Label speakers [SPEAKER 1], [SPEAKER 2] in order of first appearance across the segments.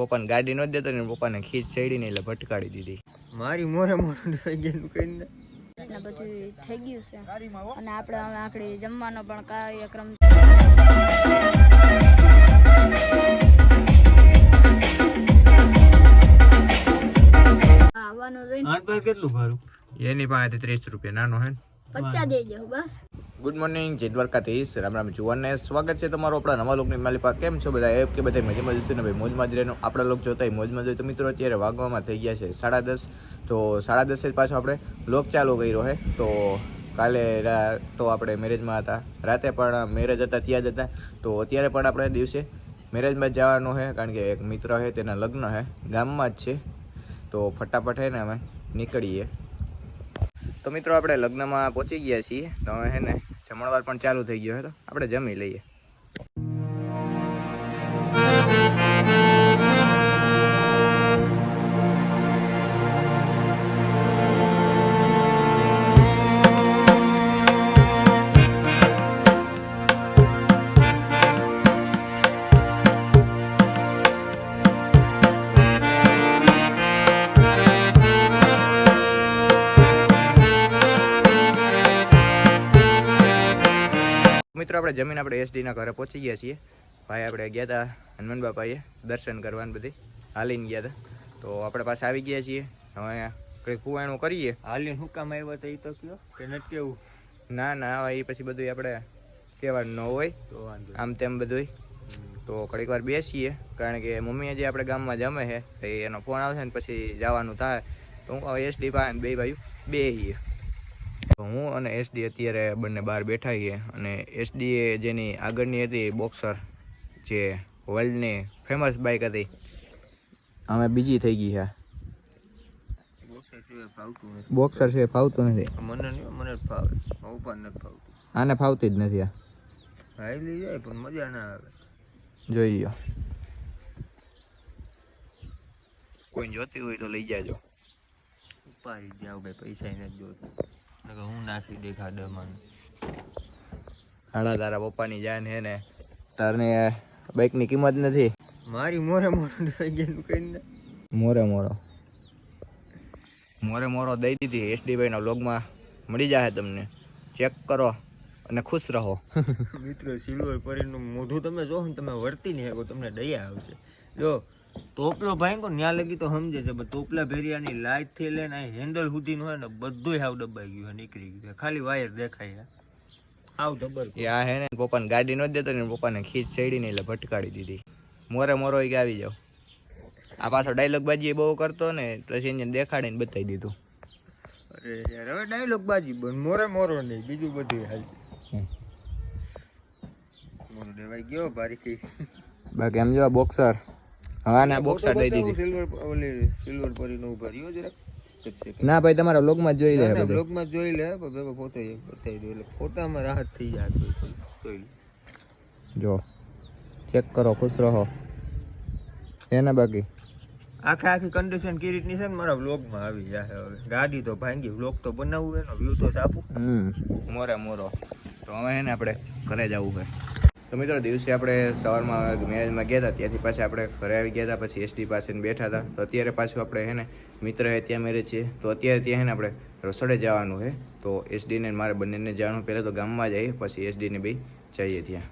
[SPEAKER 1] પપ્પાને ગાડી નો દેતો ને પપ્પાને ખીચ ચડીને એટલે ભટકાડી દીધી. મારી મોરે મોરું કહીને
[SPEAKER 2] બધું થઈ ગયું છે અને આપણે આખડી જમવાનો પણ કાર્યક્રમ આવવાનું જોઈને
[SPEAKER 1] કેટલું ભાડું એની પાસે 30 રૂપિયા નાનો હે
[SPEAKER 2] 50 દઈ દઉં બસ.
[SPEAKER 1] ગુડ મોર્નિંગ, જય દ્વારકાધીશ, રામ રામ જુવાનને સ્વાગત છે તમારો આપણા નવા લોકની માલિપા. કેમ છો બધા? એ કે બધા મજામાં જશે ને ભાઈ મોજમાં જ રહેવાનું. આપણા લોક જોતા મોજમાં જોઈએ તો મિત્રો અત્યારે વાગવામાં થઈ ગયા છે 10:30. તો 10:30 પાછો આપણે લોક ચાલુ કર્યો છે. તો કાલે તો આપણે મેરેજમાં હતા, રાતે પણ મેરેજ હતા ત્યાં જ હતા. તો અત્યારે પણ આપણે દિવસે મેરેજમાં જ જવાનું છે, કારણ કે એક મિત્ર છે તેના લગ્ન છે, ગામમાં જ છે. તો ફટાફટ છે ને અમે નીકળીએ. તો મિત્રો આપણે લગ્નમાં પહોંચી ગયા છીએ. તો હવે છે ને જમણવાર પણ ચાલુ થઈ ગયો છે, તો આપણે જમી લઈએ. મિત્રો આપણે જમીન આપણે એસડીના ઘરે પહોંચી ગયા છીએ. ભાઈ આપણે ગયા હતા હનુમાન બાપાએ દર્શન કરવાનું, બધી હાલીને ગયા હતા. તો આપણે પાસે આવી ગયા છીએ. હવે કંઈ કુવાણું કરીએ.
[SPEAKER 3] હાલીને શું કામ આવ્યા હતા એ તો કયો કે નથી કેવું?
[SPEAKER 1] ના એ પછી બધું આપણે કહેવાનું ન હોય
[SPEAKER 3] તો વાંધો
[SPEAKER 1] આમ તેમ બધું. તો ઘડીક વાર બેસીએ, કારણ કે મમ્મીએ જે આપણે ગામમાં જમે છે તો એનો ફોન આવશે ને પછી જવાનું થાય. તો હું એસડી પાસે બે ભાઈ બેસીએ. હું અને એસડી અત્યારે બંને બહાર બેઠા છીએ. અને એસડીએ જેની આગળની હતી બોક્સર, જે વર્લ્ડની ફેમસ બાઇક હતી, અમે બીજી થઈ ગઈ છે. બોક્સર છે ફાવતું નથી
[SPEAKER 3] મને ફાવે, ઉપર નથી ફાવતું.
[SPEAKER 1] આને ફાવતી જ નથી. આ
[SPEAKER 3] હાઈલી જાય પણ મજા ના આવે.
[SPEAKER 1] જોઈ લો, કોઈ જોતી હોય તો લઈ જાજો.
[SPEAKER 3] ઉપાડી જાવ ભાઈ, પૈસા નથી જોતા. હું નાખી દેખાડે મને.
[SPEAKER 1] હાડા તારા પપ્પાની જાન હે ને, તારને બાઇકની કિંમત નથી.
[SPEAKER 3] મારી મોરે મોરું કહીને
[SPEAKER 1] મોરે દઈ દીધી. એસડી ભાઈના વ્લોગમાં મળી જાય તમને, ચેક કરો અને ખુશ રહો.
[SPEAKER 3] મિત્રો સિલ્વર પરીનું મોઢું તમે જો ને તમે વર્તી નહીં શકો, તમને દયા આવશે. જો ટોપલો ભાંગો ત્યાં લગી તો સમજે છે, પણ ટોપલા ભેરિયાની લાઈટ થી લઈને હેન્ડલ સુધીનું હોય ને બધું હાવ દબાઈ ગયું, નીકળી ગયું, ખાલી વાયર દેખાય. હાવ ડબર
[SPEAKER 1] આ હે ને પપ્પાને ગાડી નો દેતો ને પપ્પાને ખીચ ચડીને એટલે ભટકાડી દીધી. મોરો કે આવી જાવ. આ પાછો ડાયલોગ બાજી બહુ કરતો ને, પછી એને દેખાડીને બતાવી દીધું.
[SPEAKER 3] અરે યાર, હવે ડાયલોગ બાજી બન, મોરો નહીં, બીજું બધું હાલ. મોરો દેવાઈ ગયો બારીકી.
[SPEAKER 1] બાકી એમ જો બોક્સર, હા ના બોક્સર દઈ દીધી.
[SPEAKER 3] સિલ્વર પરીનો ઉભા રહ્યો જરા.
[SPEAKER 1] ના ભાઈ, તમારા વ્લોગમાં જોઈ લે.
[SPEAKER 3] વ્લોગમાં જોઈ લે, ભેગો ફોટો એક બતાવી દો એટલે ફોટામાં રાહત થઈ જાય. જોઈ લે,
[SPEAKER 1] જો ચેક કરો, ખુશ રહો. એના બાકી
[SPEAKER 3] આખી કન્ડિશન કે રીતની છે ને મારા વ્લોગમાં આવી જાય. હવે ગાડી તો ભાંગી, વ્લોગ તો બનાવવું, એનો વ્યૂ તો આપું.
[SPEAKER 1] મોરો તો હવે હે ને આપણે ઘરે જવું છે. તો મિત્રો દિવસે આપણે સવારમાં મેરેજમાં ગયા હતા, ત્યાંથી પાછા આપણે ઘરે આવી ગયા હતા. પછી એસડી પાસે બેઠા હતા. તો અત્યારે પાછું આપણે હે ને મિત્ર હે ત્યાં મેરેજ છે. તો અત્યારે ત્યાં હે ને આપણે રસોડે જવાનું છે. તો એસડીને મારે બંનેને જવાનું. પહેલાં તો ગામમાં જઈએ, પછી એસડીને બી જઈએ ત્યાં.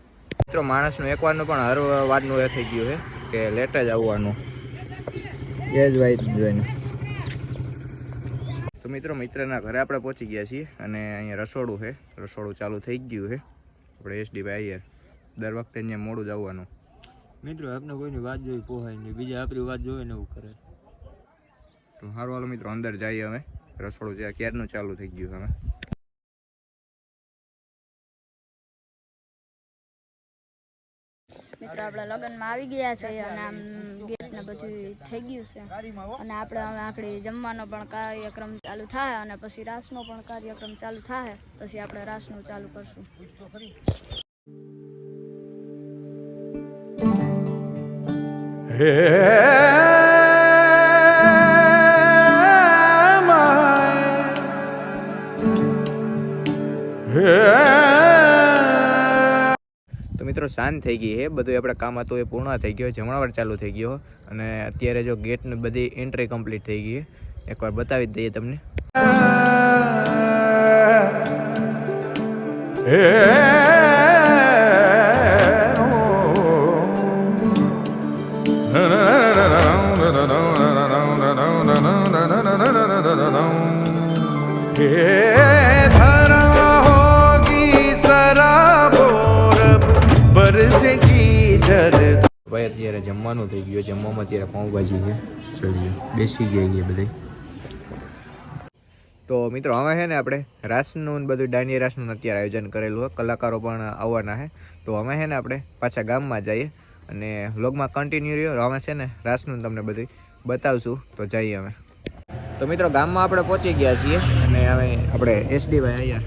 [SPEAKER 1] મિત્રો માણસનું એકવારનું પણ હર વારનું એ થઈ ગયું છે કે લેટ જ આવવાનું. એ જ વાત જોઈને. તો મિત્રો મિત્રના ઘરે આપણે પહોંચી ગયા છીએ. અને અહીંયા રસોડું છે, રસોડું ચાલુ થઈ ગયું છે. આપણે એસડી ભાઈ આવીએ, દર વખતે અહીંયા મોડું જ આવવાનું.
[SPEAKER 3] મિત્રો આપણે કોઈની વાત જોઈ પોહાય નહીં, બીજા આપણી વાત જોવે ને એવું કરે.
[SPEAKER 1] તો સારું હાલો મિત્રો, અંદર જઈએ. હવે રસોડું છે ક્યારનું ચાલુ થઈ ગયું. હવે
[SPEAKER 2] મિત્રો આપણે લગ્નમાં આવી ગયા છે અને આમ ગેટ ને બધું થઈ ગયું છે. અને આપણે હવે આખડી જમવાનો પણ કાર્યક્રમ ચાલુ થાય અને પછી રાસનો પણ કાર્યક્રમ ચાલુ થાય. પછી આપણે રાસનું ચાલુ કરશું.
[SPEAKER 1] તો મિત્રો મિત્રો શાંત થઈ ગઈ છે, બધું આપણે કામ હતું એ પૂર્ણ થઈ ગયો, જમણવાર ચાલુ થઈ ગયો અને અત્યારે જો ગેટની બધી એન્ટ્રી કમ્પ્લીટ થઈ ગઈ. એકવાર બતાવી જ દઈએ તમને. ભાઈ અત્યારે જમવાનું થઈ ગયું. જમવામાં અત્યારે પાઉંભાજી છે, જોઈ લો બેસી ગયા બધે. તો મિત્રો હવે છે ને આપણે રાસનું બધું દાંડિયા રાસનું અત્યારે આયોજન કરેલું હોય, કલાકારો પણ આવવાના છે. તો અમે છે ને આપણે પાછા ગામમાં જઈએ અને વ્લોગમાં કન્ટિન્યુ રહ્યો. અમે છે ને રાસનું તમને બધું બતાવશું. તો જઈએ અમે. તો મિત્રો ગામમાં આપણે પહોંચી ગયા છીએ અને હવે આપણે SD ભાઈ અહીંયા.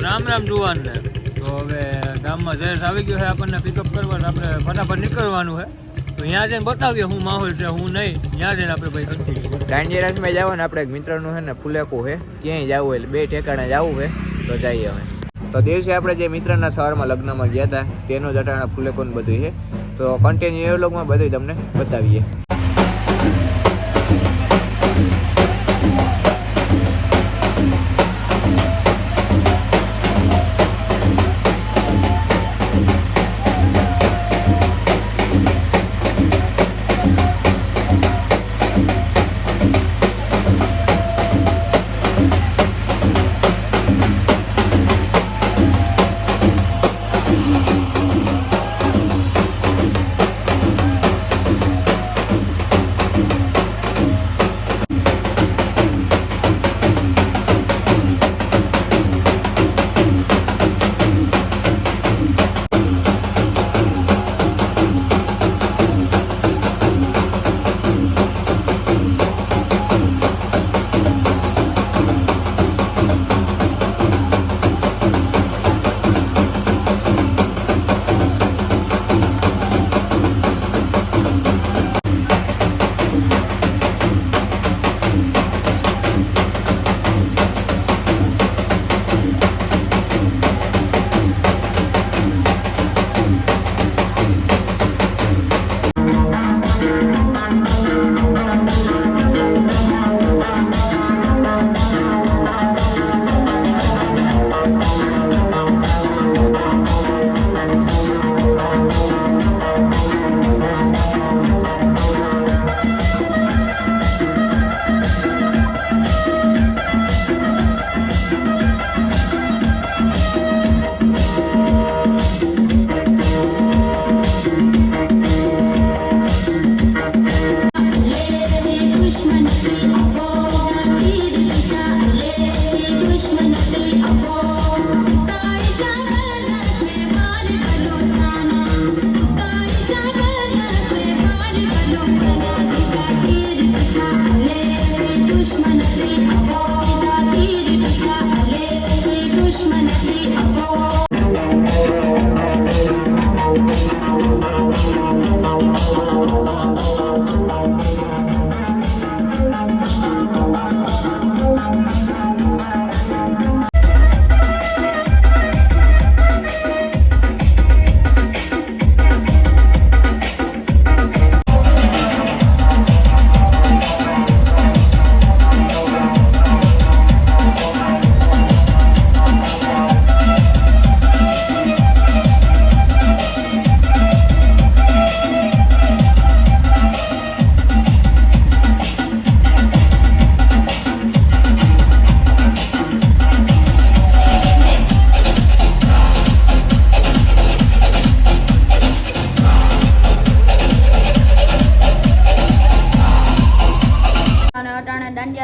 [SPEAKER 3] રામ રામ જુવાનને. તો હવે ગામમાં જયેશ આવી ગયો છે આપણને પિકઅપ કરવા, આપણે ફટાફટ નીકળવાનું છે. તો ત્યાં જઈને બતાવીએ શું માહોલ છે શું નહીં. ત્યાં જઈને આપણે ભાઈ કન્ટિન્યુ
[SPEAKER 1] દાંડિયા રાસમાં જવાનું. આપણે એક મિત્રનું છે ને ફુલેકું છે, ક્યાંય જવું એટલે 2 ઠેકાણે જવું છે. તો જઈએ અમે. તો દિવસે આપણે જે મિત્રના સવારમાં લગ્નમાં ગયા હતા તેનું જ અટાણા ફુલેકું બધું છે. તો કન્ટિન્યુ એ વ્લોગમાં બધું તમને બતાવીએ.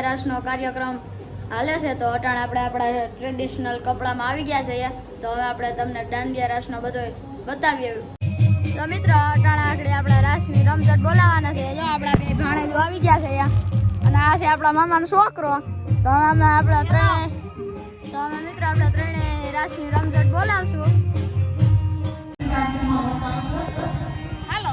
[SPEAKER 2] રાસનો કાર્યક્રમ હાલે છે. તો અટાણે આપણે આપણા ટ્રેડિશનલ કપડામાં આવી ગયા છે. તો હવે આપણે તમને દાંડિયા રાસનો બધો બતાવીએ. તો મિત્રો અટાણે આગળ આપણા રાસની રમઝટ બોલાવવાના છે. જો આપણા બે ભાણેજો આવી ગયા છે અને આ છે આપણા મામાનો છોકરો. તો હવે અમે આપણા ત્રણે રાસની રમઝટ બોલાવશું. હાલો.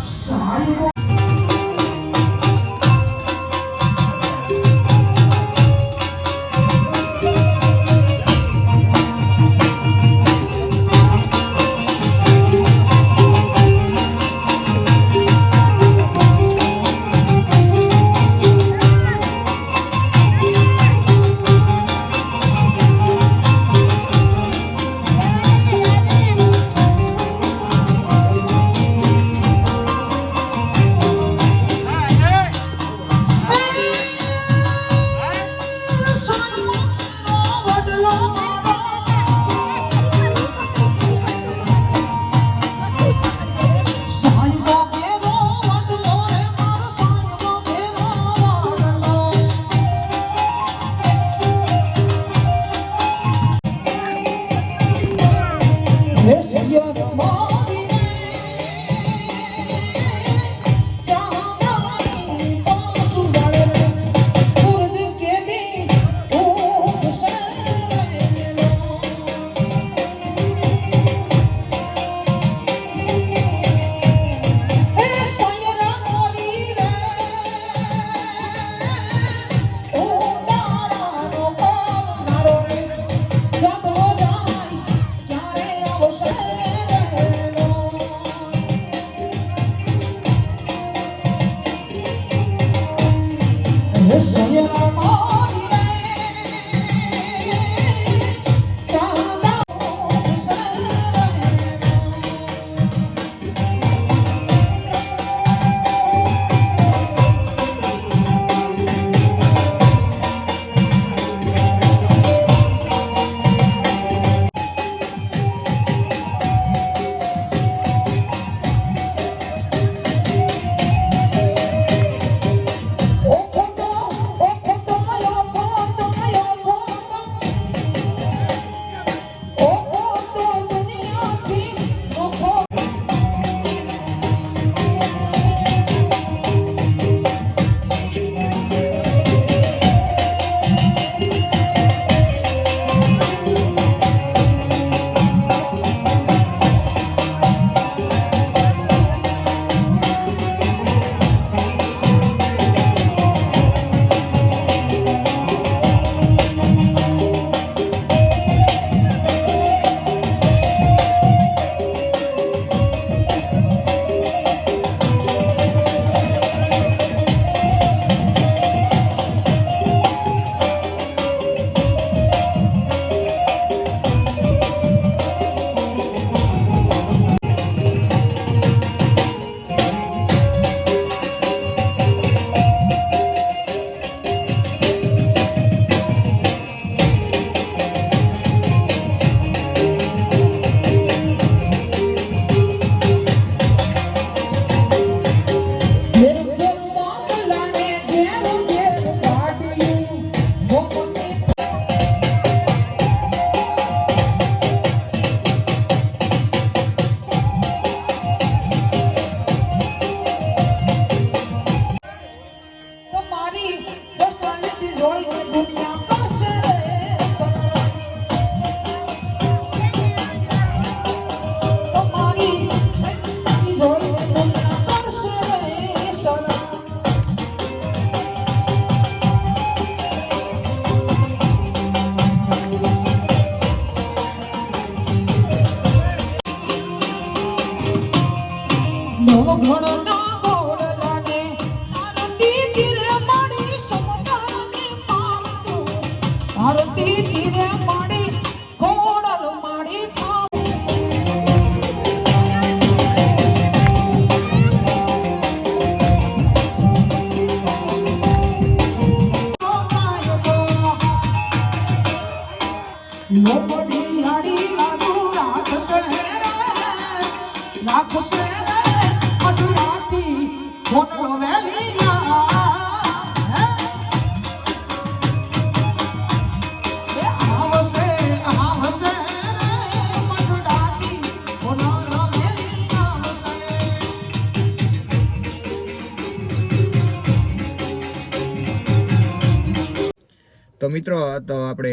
[SPEAKER 1] તો મિત્રો તો આપણે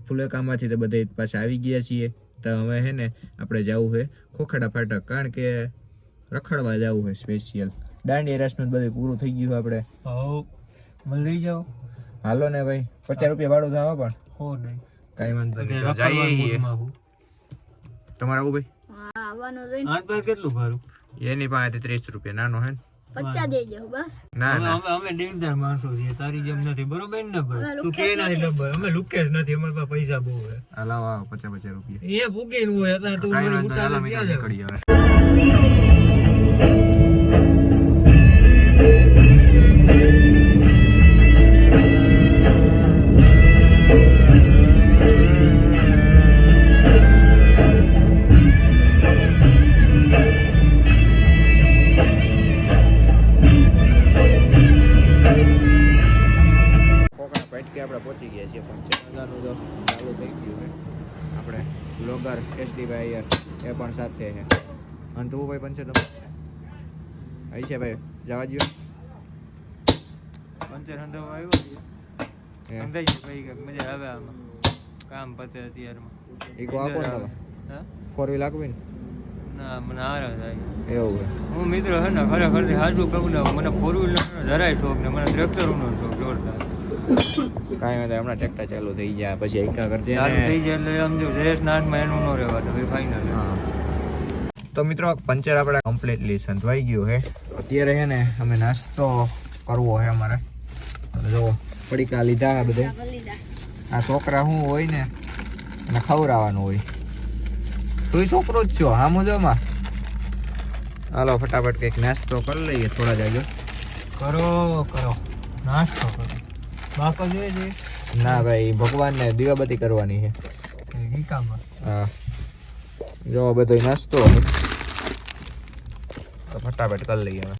[SPEAKER 1] ફુલેકામાંથી તો બધે પાછા આવી ગયા છીએ. તો હવે હે ને આપણે જવું છે ખોખડા ફાટક, કારણ કે રખડવા જવું છે સ્પેશિયલ. દાંડિયા રસનું બધું પૂરું થઈ ગયું આપણે.
[SPEAKER 3] મને લઈ જાઓ.
[SPEAKER 1] હાલો ને ભાઈ, 50 રૂપિયા ભાડું થવા પણ
[SPEAKER 3] હો નહીં
[SPEAKER 1] કઈ વાંધો નહીં. તો જઈએ છીએ. તમારે આવું ભાઈ?
[SPEAKER 2] હા આવવાનું જોઈને
[SPEAKER 3] આજ પર કેટલું ભાડું?
[SPEAKER 1] એની પાસે 30 રૂપિયા નાનો હે ને?
[SPEAKER 2] 50 દઈ દઉં બસ.
[SPEAKER 1] ના ના
[SPEAKER 3] અમે દિલદાર માણસો છીએ, તારી જેમ નથી, બરોબર ને ભાઈ?
[SPEAKER 2] અમે
[SPEAKER 3] તું કે નથી ડબ્બર, અમે લુકે જ નથી, અમારી પાસે પૈસા બહુ હે.
[SPEAKER 1] હલાવો 50 રૂપિયા.
[SPEAKER 3] એ ભૂકી નું હોય હતા, તું
[SPEAKER 1] કઈ
[SPEAKER 3] મને
[SPEAKER 1] વાંધો નહીં, હાલો
[SPEAKER 3] ઉતાર
[SPEAKER 1] મિત્રો
[SPEAKER 3] ક્યાં
[SPEAKER 1] નીકળીએ હવે. કોકણા પેટકે આપણે પહોંચી ગયા છીએ, પણ ચેનલનું તો ચાલુ થઈ ગયું છે. આપણે બ્લોગર કેશડીભાઈ એ પણ સાથે છે. અંતુભાઈ પંચર અહીં છે ભાઈ, જવા દો.
[SPEAKER 3] પંચર હંધાવા આવ્યો હંધાઈ ગયો ભાઈ, કે મજા આવે આમાં, કામ પતે અત્યારમાં.
[SPEAKER 1] ઈકો આપો ને તમે,
[SPEAKER 3] હા
[SPEAKER 1] 4 વ્હીલ આપવી ને.
[SPEAKER 3] ના મને હારા થાય.
[SPEAKER 1] એવું છે.
[SPEAKER 3] હું મિત્રો હે ને ખરેખર હાજુ કહું ને, મને 4 વ્હીલર જરાય શોખ ને મને ટ્રેક્ટરનો શોખ જોરદાર.
[SPEAKER 1] કાંઈ વાંધો, હમણાં ટ્રેક્ટર ચાલુ થઈ જાય પછી એકા કરજે
[SPEAKER 3] ચાલુ
[SPEAKER 1] ને.
[SPEAKER 3] થઈ જાય એટલે આમ જો જયેશ નાથમાં એનું ન રહેવાનું ભાઈ, ફાઇનલ.
[SPEAKER 1] હા. તો મિત્રો પંચર આપણે કમ્પ્લીટલી સંતવાઈ ગયું છે. અત્યારે છે ને અમે નાસ્તો કરવો છે અમારે. જો પડીકા લીધા છે બધે. આ છોકરા શું હોય ને અને ખવડાવવાનું હોય. તું છોકરો જ છો હા મુજબમાં. હાલો ફટાફટ કંઈક નાસ્તો કરી લઈએ થોડા જાજો.
[SPEAKER 3] કરો નાસ્તો કરો. બાકો જોઈએ છે
[SPEAKER 1] ના ભાઈ, ભગવાનને દીવાબત્તી કરવાની છે.
[SPEAKER 3] ગીકામાં.
[SPEAKER 1] હા જો બધો નાસ્તો તો ફટાફટ કરી લઈએ હવે.